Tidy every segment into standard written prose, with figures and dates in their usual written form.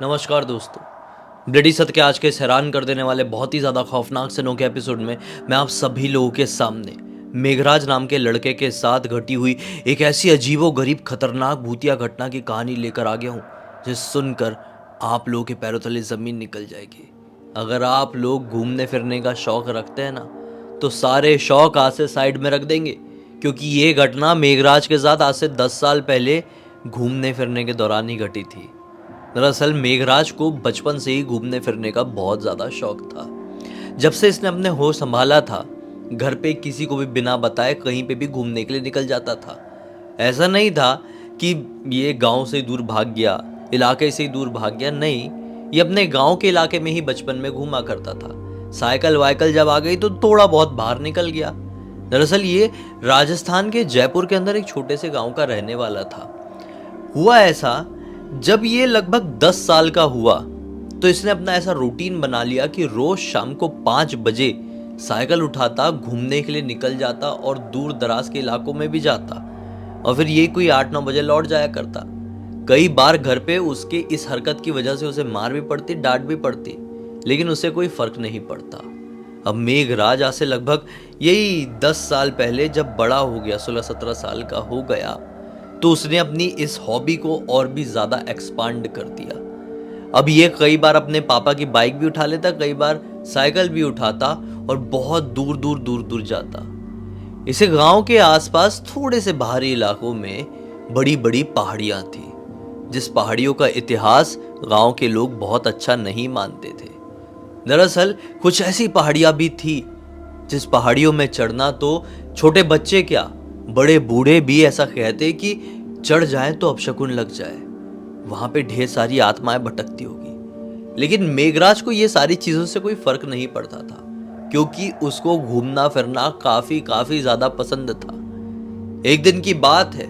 नमस्कार दोस्तों। ब्रिटिश सत्य के आज के इस हैरान कर देने वाले बहुत ही ज़्यादा खौफनाक से के एपिसोड में मैं आप सभी लोगों के सामने मेघराज नाम के लड़के के साथ घटी हुई एक ऐसी अजीबो गरीब खतरनाक भूतिया घटना की कहानी लेकर आ गया हूँ जिसे सुनकर आप लोगों के पैरों तले ज़मीन निकल जाएगी। अगर आप लोग घूमने फिरने का शौक रखते हैं ना, तो सारे शौक आज से साइड में रख देंगे, क्योंकि ये घटना मेघराज के साथ आज से 10 साल पहले घूमने फिरने के दौरान ही घटी थी। दरअसल मेघराज को बचपन से ही घूमने फिरने का बहुत ज़्यादा शौक था। जब से इसने अपने होश संभाला था, घर पे किसी को भी बिना बताए कहीं पे भी घूमने के लिए निकल जाता था। ऐसा नहीं था कि ये गांव से दूर भाग गया, इलाके से ही दूर भाग गया, नहीं, ये अपने गांव के इलाके में ही बचपन में घूमा करता था। साइकिल वाइकल जब आ गई तो थोड़ा बहुत बाहर निकल गया। दरअसल ये राजस्थान के जयपुर के अंदर एक छोटे से गांव का रहने वाला था। हुआ ऐसा, जब ये लगभग 10 साल का हुआ तो इसने अपना ऐसा रूटीन बना लिया कि रोज शाम को 5 बजे साइकिल उठाता, घूमने के लिए निकल जाता और दूर दराज के इलाकों में भी जाता, और फिर ये कोई 8-9 बजे लौट जाया करता। कई बार घर पे उसके इस हरकत की वजह से उसे मार भी पड़ती, डांट भी पड़ती, लेकिन उसे कोई फर्क नहीं पड़ता। अब मेघराज आज से लगभग यही 10 साल पहले जब बड़ा हो गया, 16-17 साल का हो गया, तो उसने अपनी इस हॉबी को और भी ज़्यादा एक्सपांड कर दिया। अब ये कई बार अपने पापा की बाइक भी उठा लेता, कई बार साइकिल भी उठाता और बहुत दूर दूर दूर दूर जाता। इसे गांव के आसपास थोड़े से बाहरी इलाकों में बड़ी बड़ी पहाड़ियां थी, जिस पहाड़ियों का इतिहास गांव के लोग बहुत अच्छा नहीं मानते थे। दरअसल कुछ ऐसी पहाड़ियां भी थी जिस पहाड़ियों में चढ़ना तो छोटे बच्चे क्या, बड़े बूढ़े भी ऐसा कहते कि चढ़ जाए तो अपशकुन लग जाए, वहां पे ढेर सारी आत्माएं भटकती होगी। लेकिन मेघराज को ये सारी चीजों से कोई फर्क नहीं पड़ता था, क्योंकि उसको घूमना फिरना काफी काफी ज्यादा पसंद था। एक दिन की बात है,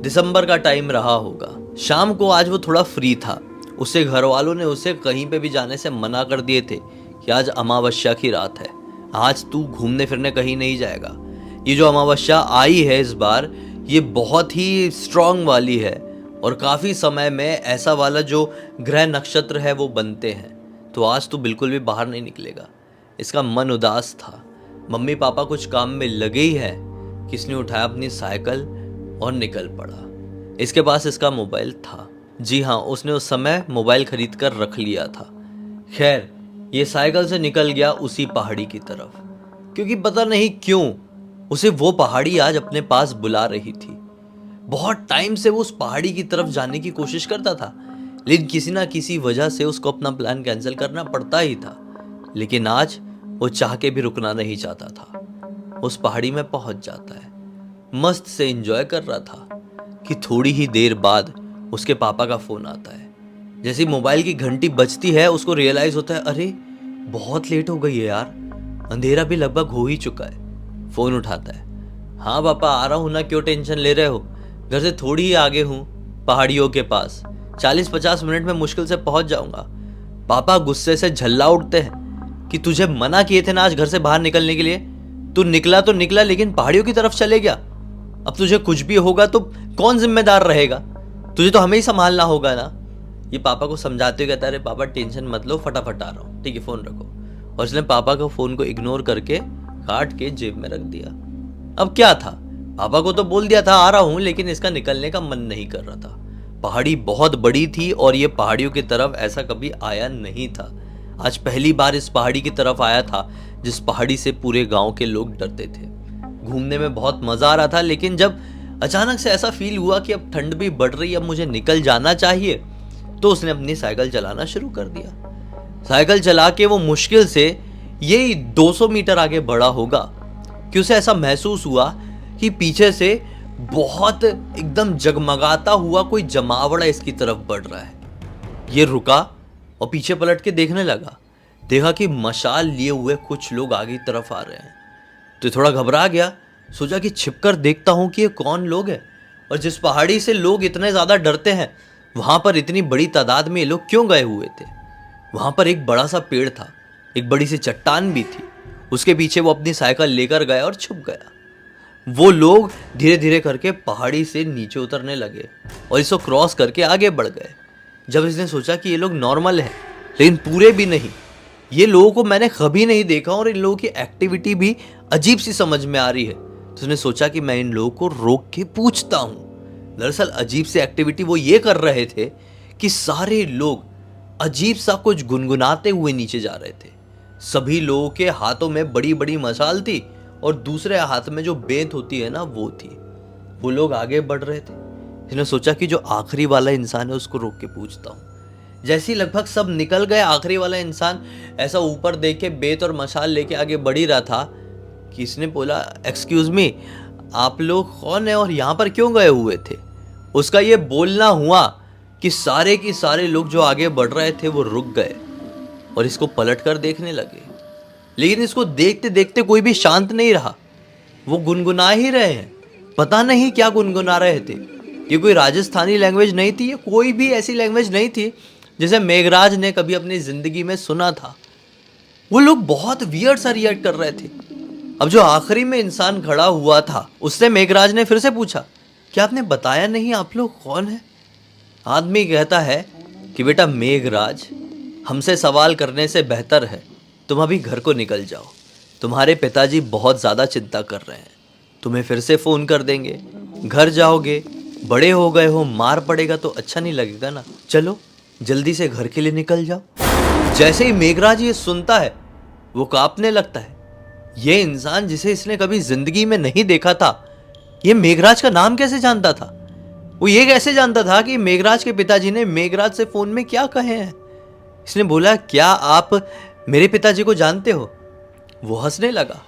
दिसंबर का टाइम रहा होगा। शाम को आज वो थोड़ा फ्री था। उसके घर वालों ने उसे कहीं पे भी जाने से मना कर दिए थे कि आज अमावस्या की रात है, आज तू घूमने फिरने कहीं नहीं जाएगा। ये जो अमावस्या आई है इस बार, ये बहुत ही स्ट्रांग वाली है, और काफ़ी समय में ऐसा वाला जो ग्रह नक्षत्र है वो बनते हैं, तो आज तो बिल्कुल भी बाहर नहीं निकलेगा। इसका मन उदास था। मम्मी पापा कुछ काम में लगे ही है, किसने उठाया अपनी साइकिल और निकल पड़ा। इसके पास इसका मोबाइल था। जी हाँ, उसने उस समय मोबाइल खरीद कर रख लिया था। खैर, ये साइकिल से निकल गया उसी पहाड़ी की तरफ, क्योंकि पता नहीं क्यों उसे वो पहाड़ी आज अपने पास बुला रही थी। बहुत टाइम से वो उस पहाड़ी की तरफ जाने की कोशिश करता था, लेकिन किसी ना किसी वजह से उसको अपना प्लान कैंसिल करना पड़ता ही था। लेकिन आज वो चाह के भी रुकना नहीं चाहता था। उस पहाड़ी में पहुंच जाता है, मस्त से एंजॉय कर रहा था कि थोड़ी ही देर बाद उसके पापा का फोन आता है। जैसे मोबाइल की घंटी बजती है, उसको रियलाइज होता है, अरे बहुत लेट हो गई है यार, अंधेरा भी लगभग हो ही चुका है। फोन उठाता है। हाँ पापा, आ रहा हूं ना, क्यों टेंशन ले रहे हो, घर से थोड़ी ही आगे हूं, पहाड़ियों के पास, 40-50 मिनट में मुश्किल से पहुंच जाऊंगा। पापा गुस्से से झल्ला उठते हैं कि तुझे मना किए थे ना आज घर से बाहर निकलने के लिए, तू निकला तो निकला, लेकिन पहाड़ियों की तरफ चले गया। अब तुझे कुछ भी होगा तो कौन जिम्मेदार रहेगा, तुझे तो हमें ही संभालना होगा ना। ये पापा को समझाते हुए कहता है, अरे पापा टेंशन मत लो, फटाफट आ रहा हूँ, ठीक है फोन रखो। और इसने पापा का फोन को इग्नोर करके काट के जेब में रख दिया। अब क्या था, पापा को तो बोल दिया था आ रहा हूं, लेकिन इसका निकलने का मन नहीं कर रहा था। पहाड़ी बहुत बड़ी थी और ये पहाड़ियों की तरफ ऐसा कभी आया नहीं था। आज पहली बार इस पहाड़ी की तरफ आया था, जिस पहाड़ी से पूरे गांव के लोग डरते थे। घूमने में बहुत मजा आ रहा था, लेकिन जब अचानक से ऐसा फील हुआ कि अब ठंड भी बढ़ रही है, अब मुझे निकल जाना चाहिए, तो उसने अपनी साइकिल चलाना शुरू कर दिया। साइकिल चला के वो मुश्किल से यही 200 मीटर आगे बढ़ा होगा कि उसे ऐसा महसूस हुआ कि पीछे से बहुत एकदम जगमगाता हुआ कोई जमावड़ा इसकी तरफ बढ़ रहा है। ये रुका और पीछे पलट के देखने लगा। देखा कि मशाल लिए हुए कुछ लोग आगे की तरफ आ रहे हैं, तो थोड़ा घबरा गया। सोचा कि छिपकर देखता हूं कि ये कौन लोग हैं, और जिस पहाड़ी से लोग इतने ज्यादा डरते हैं, वहां पर इतनी बड़ी तादाद में ये लोग क्यों गए हुए थे। वहां पर एक बड़ा सा पेड़ था, एक बड़ी सी चट्टान भी थी, उसके पीछे वो अपनी साइकिल लेकर गया और छुप गया। वो लोग धीरे धीरे करके पहाड़ी से नीचे उतरने लगे और इसको क्रॉस करके आगे बढ़ गए। जब इसने सोचा कि ये लोग नॉर्मल हैं, लेकिन पूरे भी नहीं। ये लोगों को मैंने कभी नहीं देखा और इन लोगों की एक्टिविटी भी अजीब सी समझ में आ रही है। तो उसने सोचा कि मैं इन लोगों को रोक के पूछता हूँ। दरअसल अजीब सी एक्टिविटी वो ये कर रहे थे कि सारे लोग अजीब सा कुछ गुनगुनाते हुए नीचे जा रहे थे। सभी लोगों के हाथों में बड़ी बड़ी मशाल थी और दूसरे हाथ में जो बेंत होती है ना वो थी। वो लोग आगे बढ़ रहे थे। इसने सोचा कि जो आखिरी वाला इंसान है उसको रोक के पूछता हूँ। जैसे ही लगभग सब निकल गए, आखिरी वाला इंसान ऐसा ऊपर देख के बेत और मशाल लेके आगे बढ़ ही रहा था कि इसने बोला, एक्सक्यूज मी, आप लोग कौन है और यहाँ पर क्यों गए हुए थे? उसका ये बोलना हुआ कि सारे के सारे लोग जो आगे बढ़ रहे थे वो रुक गए और इसको पलट कर देखने लगे। लेकिन इसको देखते देखते कोई भी शांत नहीं रहा। वो गुनगुना ही रहे हैं, पता नहीं क्या गुनगुना रहे थे। ये कोई राजस्थानी लैंग्वेज नहीं थी, ये कोई भी ऐसी लैंग्वेज नहीं थी जिसे मेघराज ने कभी अपनी जिंदगी में सुना था। वो लोग बहुत वियर्ड सा रिएक्ट कर रहे थे। अब जो आखिरी में इंसान खड़ा हुआ था उससे मेघराज ने फिर से पूछा, क्या आपने बताया नहीं आप लोग कौन है? आदमी कहता है कि बेटा मेघराज, हमसे सवाल करने से बेहतर है तुम अभी घर को निकल जाओ। तुम्हारे पिताजी बहुत ज़्यादा चिंता कर रहे हैं, तुम्हें फिर से फ़ोन कर देंगे। घर जाओगे, बड़े हो गए हो, मार पड़ेगा तो अच्छा नहीं लगेगा ना। चलो जल्दी से घर के लिए निकल जाओ। जैसे ही मेघराज ये सुनता है वो कांपने लगता है। ये इंसान जिसे इसने कभी जिंदगी में नहीं देखा था, ये मेघराज का नाम कैसे जानता था? वो ये कैसे जानता था कि मेघराज के पिताजी ने मेघराज से फोन में क्या कहे हैं? इसने बोला, क्या आप मेरे पिताजी को जानते हो? वो हंसने लगा।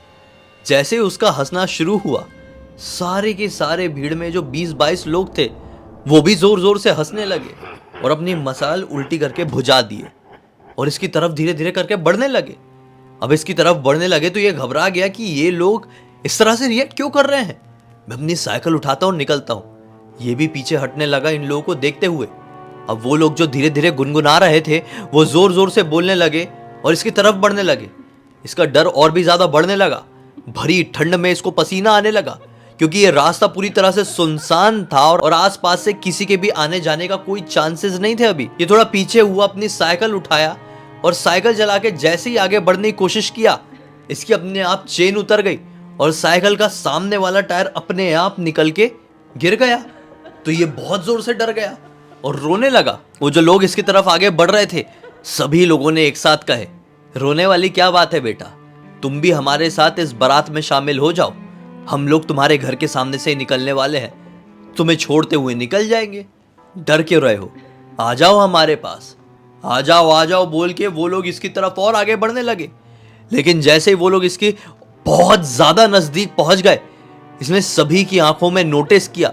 जैसे उसका हंसना शुरू हुआ, सारे के सारे भीड़ में जो 20-22 लोग थे वो भी जोर जोर से हंसने लगे और अपनी मसाल उल्टी करके भुजा दिए और इसकी तरफ धीरे धीरे करके बढ़ने लगे। अब इसकी तरफ बढ़ने लगे तो ये घबरा गया कि ये लोग इस तरह से रिएक्ट क्यों कर रहे हैं। मैं अपनी साइकिल उठाता हूँ, निकलता हूँ। ये भी पीछे हटने लगा इन लोगों को देखते हुए। अब वो लोग जो धीरे धीरे गुनगुना रहे थे वो जोर जोर से बोलने लगे और इसकी तरफ बढ़ने लगे। इसका डर और भी ज्यादा बढ़ने लगा। भरी ठंड में इसको पसीना आने लगा क्योंकि ये रास्ता पूरी तरह से सुनसान था और आसपास से किसी के भी आने जाने का कोई चांसेस नहीं थे। अभी ये थोड़ा पीछे हुआ, अपनी साइकिल उठाया और साइकिल चला के जैसे ही आगे बढ़ने की कोशिश किया, इसकी अपने आप चेन उतर गई और साइकिल का सामने वाला टायर अपने आप निकल के गिर गया। तो ये बहुत जोर से डर गया और रोने लगा। वो जो लोग इसकी तरफ आगे बढ़ रहे थे सभी लोगों ने एक साथ कहे, रोने वाली क्या बात है बेटा, तुम भी हमारे साथ इस बारात में शामिल हो जाओ। हम लोग तुम्हारे घर के सामने से ही निकलने वाले हैं, तुम्हें छोड़ते हुए निकल जाएंगे। डर क्यों रहे हो, आ जाओ हमारे पास, आ जाओ बोल के वो लोग इसकी तरफ और आगे बढ़ने लगे। लेकिन जैसे ही वो लोग इसके बहुत ज्यादा नजदीक पहुंच गए, इसने सभी की आंखों में नोटिस किया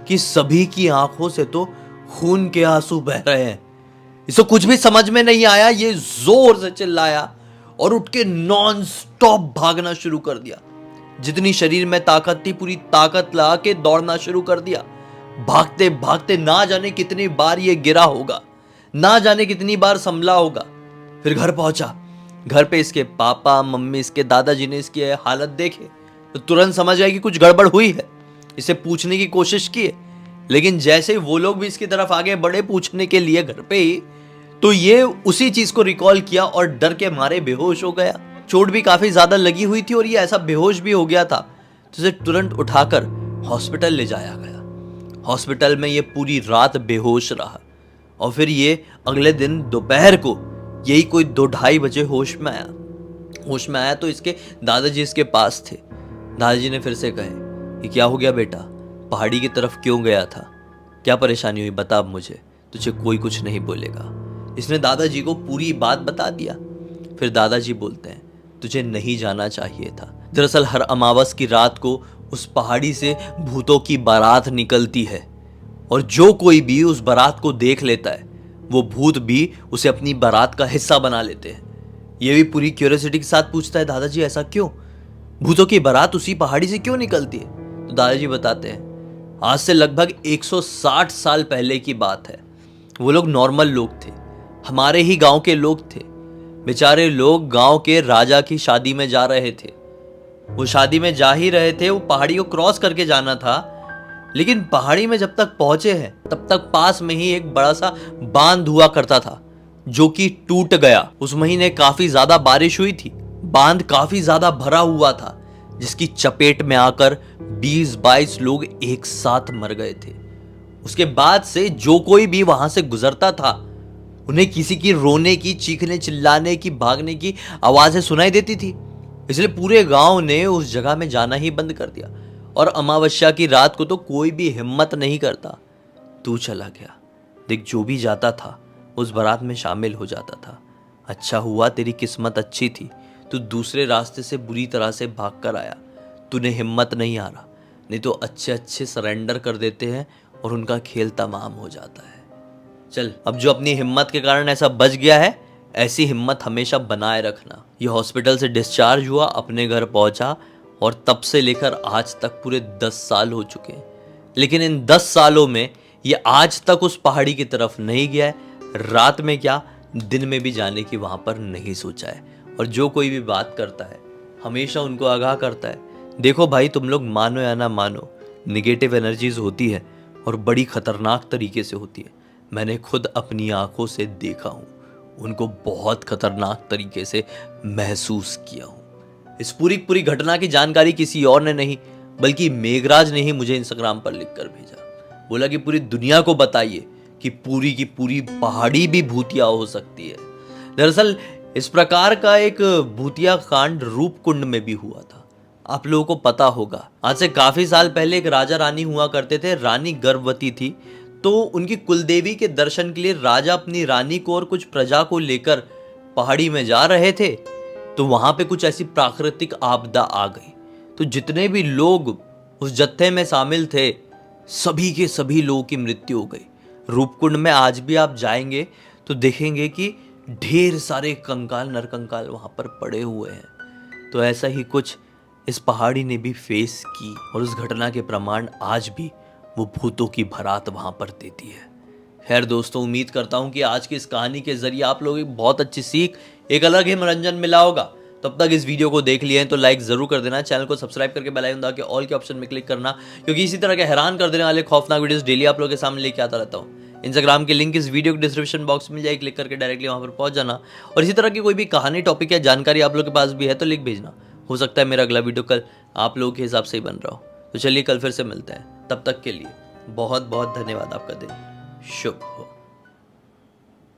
कि सभी की आंखों से तो खून के आंसू बह रहे हैं। इसको कुछ भी समझ में नहीं आया। ये जोर से चिल्लाया और उठ के नॉन स्टॉप भागना शुरू कर दिया। जितनी शरीर में ताकत थी पूरी ताकत लगा के दौड़ना शुरू कर दिया। भागते भागते ना जाने कितनी बार ये गिरा होगा, ना जाने कितनी बार संभला होगा। फिर घर पहुंचा। घर पे इसके पापा मम्मी, इसके दादाजी ने इसकी हालत देखे तो तुरंत समझ गए कि कुछ गड़बड़ हुई है। इसे पूछने की कोशिश की, लेकिन जैसे वो लोग भी इसकी तरफ आगे बढ़े पूछने के लिए घर पे ही, तो ये उसी चीज को रिकॉल किया और डर के मारे बेहोश हो गया। चोट भी काफी ज्यादा लगी हुई थी और ये ऐसा बेहोश भी हो गया था तो इसे तुरंत उठाकर हॉस्पिटल ले जाया गया। हॉस्पिटल में ये पूरी रात बेहोश रहा और फिर ये अगले दिन दोपहर को यही कोई 2-2:30 बजे होश में आया तो इसके दादाजी इसके पास थे। दादाजी ने फिर से कहे कि क्या हो गया बेटा, पहाड़ी की तरफ क्यों गया था, क्या परेशानी हुई, बता अब मुझे, तुझे कोई कुछ नहीं बोलेगा। इसने दादाजी को पूरी बात बता दिया। फिर दादाजी बोलते हैं, तुझे नहीं जाना चाहिए था। दरअसल हर अमावस की रात को उस पहाड़ी से भूतों की बारात निकलती है और जो कोई भी उस बारात को देख लेता है वो भूत भी उसे अपनी बारात का हिस्सा बना लेते हैं। ये भी पूरी क्यूरियोसिटी के साथ पूछता है, दादाजी ऐसा क्यों, भूतों की बारात उसी पहाड़ी से क्यों निकलती है? तो दादाजी बताते हैं, आज से लगभग 160 साल पहले की बात है। वो लोग नॉर्मल लोग थे, हमारे ही गांव के लोग थे। बेचारे लोग गांव के राजा की शादी में जा रहे थे। वो शादी में जा ही रहे थे, वो पहाड़ी को क्रॉस करके जाना था लेकिन पहाड़ी में जब तक पहुंचे हैं तब तक पास में ही एक बड़ा सा बांध हुआ करता था जो कि टूट गया। उस महीने काफी ज्यादा बारिश हुई थी, बांध काफी ज्यादा भरा हुआ था जिसकी चपेट में आकर 20-22 लोग एक साथ मर गए थे। उसके बाद से जो कोई भी वहां से गुजरता था उन्हें किसी की रोने की, चीखने चिल्लाने की, भागने की आवाजें सुनाई देती थी। इसलिए पूरे गांव ने उस जगह में जाना ही बंद कर दिया और अमावस्या की रात को तो कोई भी हिम्मत नहीं करता। तू चला गया, देख जो भी जाता था उस बारात में शामिल हो जाता था। अच्छा हुआ तेरी किस्मत अच्छी थी, तू दूसरे रास्ते से बुरी तरह से भाग कर आया। तूने हिम्मत नहीं हारा, नहीं तो अच्छे अच्छे सरेंडर कर देते हैं और उनका खेल तमाम हो जाता है। चल, अब जो अपनी हिम्मत के कारण ऐसा बच गया है, ऐसी हिम्मत हमेशा बनाए रखना। ये हॉस्पिटल से डिस्चार्ज हुआ, अपने घर पहुंचा और तब से लेकर आज तक पूरे 10 साल हो चुके हैं। लेकिन इन 10 सालों में ये आज तक उस पहाड़ी की तरफ नहीं गया है। रात में क्या, दिन में भी जाने की वहां पर नहीं सोचा है। और जो कोई भी बात करता है हमेशा उनको आगाह करता है, देखो भाई तुम लोग मानो या ना मानो, निगेटिव एनर्जीज होती है और बड़ी खतरनाक तरीके से होती है। मैंने खुद अपनी आंखों से देखा हूं, उनको बहुत खतरनाक तरीके से महसूस किया हूं। इस पूरी घटना की जानकारी किसी और ने नहीं बल्कि मेघराज ने ही मुझे इंस्टाग्राम पर लिखकर भेजा। बोला कि पूरी दुनिया को बताइए कि पूरी की पूरी पहाड़ी भी भूतिया हो सकती है। दरअसल इस प्रकार का एक भूतिया कांड रूपकुंड में भी हुआ था। आप लोगों को पता होगा, आज से काफी साल पहले एक राजा रानी हुआ करते थे। रानी गर्भवती थी, तो उनकी कुलदेवी के दर्शन के लिए राजा अपनी रानी को और कुछ प्रजा को लेकर पहाड़ी में जा रहे थे। तो वहां पे कुछ ऐसी प्राकृतिक आपदा आ गई, तो जितने भी लोग उस जत्थे में शामिल थे सभी के सभी लोगों की मृत्यु हो गई। रूपकुंड में आज भी आप जाएंगे तो देखेंगे कि ढेर सारे कंकाल, नरकंकाल वहां पर पड़े हुए हैं। तो ऐसा ही कुछ इस पहाड़ी ने भी फेस की और उस घटना के प्रमाण आज भी वो भूतों की भरात वहां पर देती है। खैर दोस्तों, उम्मीद करता हूं कि आज की इस कहानी के जरिए आप लोगों को बहुत अच्छी सीख, एक अलग ही मनोरंजन मिला होगा। तब तक इस वीडियो को देख लिया है तो लाइक जरूर कर देना, चैनल को सब्सक्राइब करके बेल आइकन दबा के ऑल के ऑप्शन में क्लिक करना, क्योंकि इसी तरह के हैरान कर देने वाले खौफनाक वीडियोस डेली आप लोगों के सामने लेके आता रहता हूँ। इंस्टाग्राम की लिंक इस वीडियो के डिस्क्रिप्शन बॉक्स में जाए, क्लिक करके डायरेक्टली वहां पर पहुंच जाना। और इसी तरह की कोई भी कहानी, टॉपिक या जानकारी आप लोग के पास भी है तो लिख भेजना। हो सकता है मेरा अगला वीडियो कल आप लोगों के हिसाब से ही बन रहा हो। तो चलिए कल फिर से मिलते हैं, तब तक के लिए बहुत बहुत धन्यवाद। आपका दिन शुभ हो।